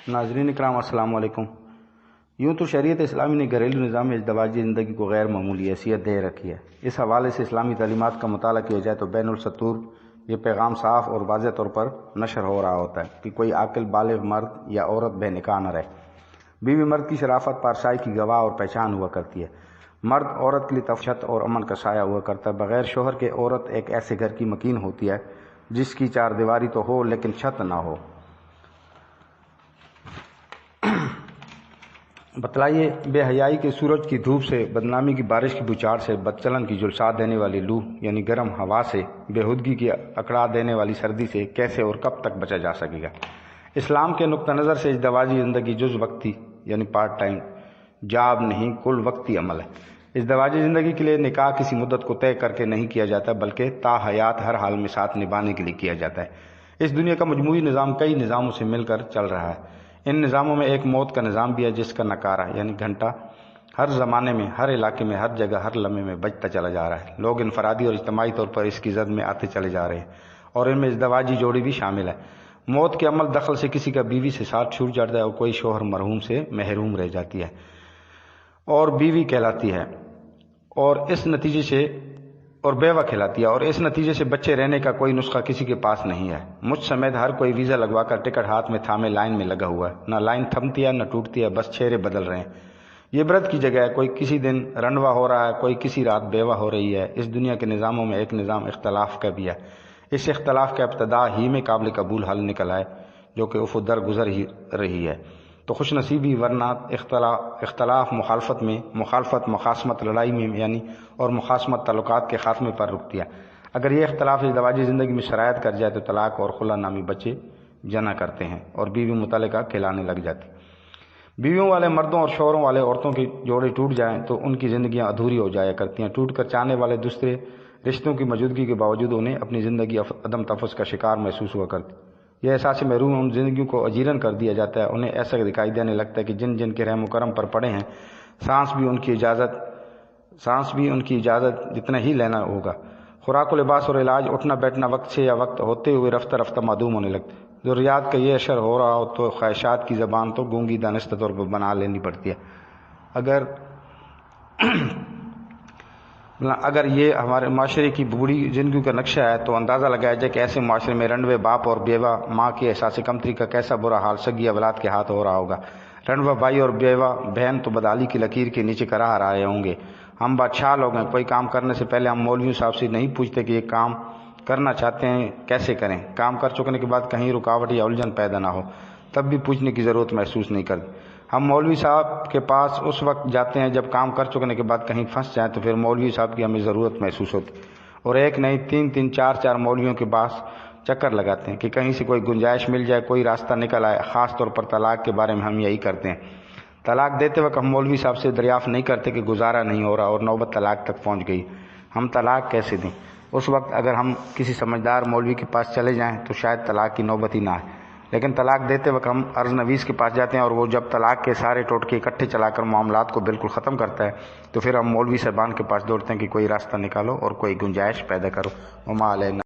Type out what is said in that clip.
ناظرین اکرام السلام علیکم۔ یوں تو شریعت اسلامی نے گھریلو نظام میں ازدواجی زندگی کو غیر معمولی حیثیت دے رکھی ہے۔ اس حوالے سے اسلامی تعلیمات کا مطالعہ کیا جائے تو بین السطور یہ پیغام صاف اور واضح طور پر نشر ہو رہا ہوتا ہے کہ کوئی عاقل بالغ مرد یا عورت بے نکاح نہ رہے۔ بیوی مرد کی شرافت پارسائی کی گواہ اور پہچان ہوا کرتی ہے۔ مرد عورت کے لیے تفشت اور امن کا سایہ ہوا کرتا ہے۔ بغیر شوہر کے عورت ایک ایسے گھر کی مکین ہوتی ہے جس کی چار دیواری تو ہو لیکن چھت نہ ہو۔ بتلائیے بے حیائی کے سورج کی دھوپ سے، بدنامی کی بارش کی بچھاڑ سے، بدچلن کی جھلسا دینے والی لو یعنی گرم ہوا سے، بےہودگی کی اکڑا دینے والی سردی سے کیسے اور کب تک بچا جا سکے گا؟ اسلام کے نقطہ نظر سے ازدواجی زندگی جز وقتی یعنی پارٹ ٹائم جاب نہیں، کل وقتی عمل ہے۔ ازدواجی زندگی کے لیے نکاح کسی مدت کو طے کر کے نہیں کیا جاتا بلکہ تا حیات ہر حال میں ساتھ نبھانے کے لیے کیا جاتا ہے۔ اس دنیا کا مجموعی نظام کئی نظاموں سے مل کر چل رہا ہے۔ ان نظاموں میں ایک موت کا نظام بھی ہے جس کا نکارہ یعنی گھنٹہ ہر زمانے میں، ہر علاقے میں، ہر جگہ، ہر لمحے میں بجتا چلا جا رہا ہے۔ لوگ انفرادی اور اجتماعی طور پر اس کی زد میں آتے چلے جا رہے ہیں اور ان میں ازدواجی جوڑی بھی شامل ہے۔ موت کے عمل دخل سے کسی کا بیوی سے ساتھ چھوٹ جاتا ہے اور کوئی شوہر مرحوم سے محروم رہ جاتی ہے اور بیوی کہلاتی ہے اور اس نتیجے سے اور بیوہ کہلاتی ہے اور اس نتیجے سے بچے رہنے کا کوئی نسخہ کسی کے پاس نہیں ہے۔ مجھ سمیت ہر کوئی ویزا لگوا کر ٹکٹ ہاتھ میں تھامے لائن میں لگا ہوا ہے۔ نہ لائن تھمتی ہے نہ ٹوٹتی ہے، بس چہرے بدل رہے ہیں۔ یہ عبرت کی جگہ ہے۔ کوئی کسی دن رنڈوا ہو رہا ہے، کوئی کسی رات بیوہ ہو رہی ہے۔ اس دنیا کے نظاموں میں ایک نظام اختلاف کا بھی ہے۔ اس اختلاف کا ابتدا ہی میں قابل قبول حل نکل آئے جو کہ افق در گزر ہی رہی ہے تو خوش نصیبی، ورنہ اختلاف مخالفت میں، مخالفت مخاصمت لڑائی میں یعنی اور مخاصمت تعلقات کے خاتمے پر رکتی ہے۔ اگر یہ اختلاف ازدواجی زندگی میں شرائط کر جائے تو طلاق اور خلا نامی بچے جنا کرتے ہیں اور بیوی متعلقہ کہلانے لگ جاتی۔ بیویوں والے مردوں اور شوہروں والے عورتوں کے جوڑے ٹوٹ جائیں تو ان کی زندگیاں ادھوری ہو جایا کرتی ہیں۔ ٹوٹ کر چاہنے والے دوسرے رشتوں کی موجودگی کے باوجود انہیں اپنی زندگی عدم تفوّض کا شکار محسوس ہوا کرتی۔ یہ احساس محروم ان زندگیوں کو اجیرن کر دیا جاتا ہے۔ انہیں ایسا دکھائی دینے لگتا ہے کہ جن جن کے رحم و کرم پر پڑے ہیں سانس بھی ان کی اجازت جتنا ہی لینا ہوگا۔ خوراک و لباس اور علاج، اٹھنا بیٹھنا وقت سے یا وقت ہوتے ہوئے رفتہ رفتہ معدوم ہونے لگتا ہے۔ ضروریات کا یہ اشر ہو رہا ہو تو خواہشات کی زبان تو گونگی دانستہ طور پر بنا لینی پڑتی ہے۔ اگر یہ ہمارے معاشرے کی بوڑھی زندگی کا نقشہ ہے تو اندازہ لگایا جائے کہ ایسے معاشرے میں رنڈوے باپ اور بیوہ ماں کے احساس کمتری کا کیسا برا حال سگی اولاد کے ہاتھ ہو رہا ہوگا۔ رنڈوہ بھائی اور بیوہ بہن تو بدحالی کی لکیر کے نیچے کرا رہے ہوں گے۔ ہم بادشاہ لوگ ہیں، کوئی کام کرنے سے پہلے ہم مولویوں صاحب سے نہیں پوچھتے کہ یہ کام کرنا چاہتے ہیں کیسے کریں۔ کام کر چکنے کے بعد کہیں رکاوٹ یا الجھن پیدا نہ ہو تب بھی پوچھنے کی ضرورت محسوس نہیں کرتے۔ ہم مولوی صاحب کے پاس اس وقت جاتے ہیں جب کام کر چکنے کے بعد کہیں پھنس جائیں تو پھر مولوی صاحب کی ہمیں ضرورت محسوس ہوتی اور ایک نہیں تین چار مولویوں کے پاس چکر لگاتے ہیں کہ کہیں سے کوئی گنجائش مل جائے، کوئی راستہ نکل آئے۔ خاص طور پر طلاق کے بارے میں ہم یہی کرتے ہیں۔ طلاق دیتے وقت ہم مولوی صاحب سے دریافت نہیں کرتے کہ گزارا نہیں ہو رہا اور نوبت طلاق تک پہنچ گئی، ہم طلاق کیسے دیں؟ اس وقت اگر ہم کسی سمجھدار مولوی کے پاس چلے جائیں تو شاید طلاق کی نوبت ہی نہ آئے، لیکن طلاق دیتے وقت ہم عرض نویس کے پاس جاتے ہیں اور وہ جب طلاق کے سارے ٹوٹکے اکٹھے چلا کر معاملات کو بالکل ختم کرتا ہے تو پھر ہم مولوی صاحبان کے پاس دوڑتے ہیں کہ کوئی راستہ نکالو اور کوئی گنجائش پیدا کرو۔ وما علینا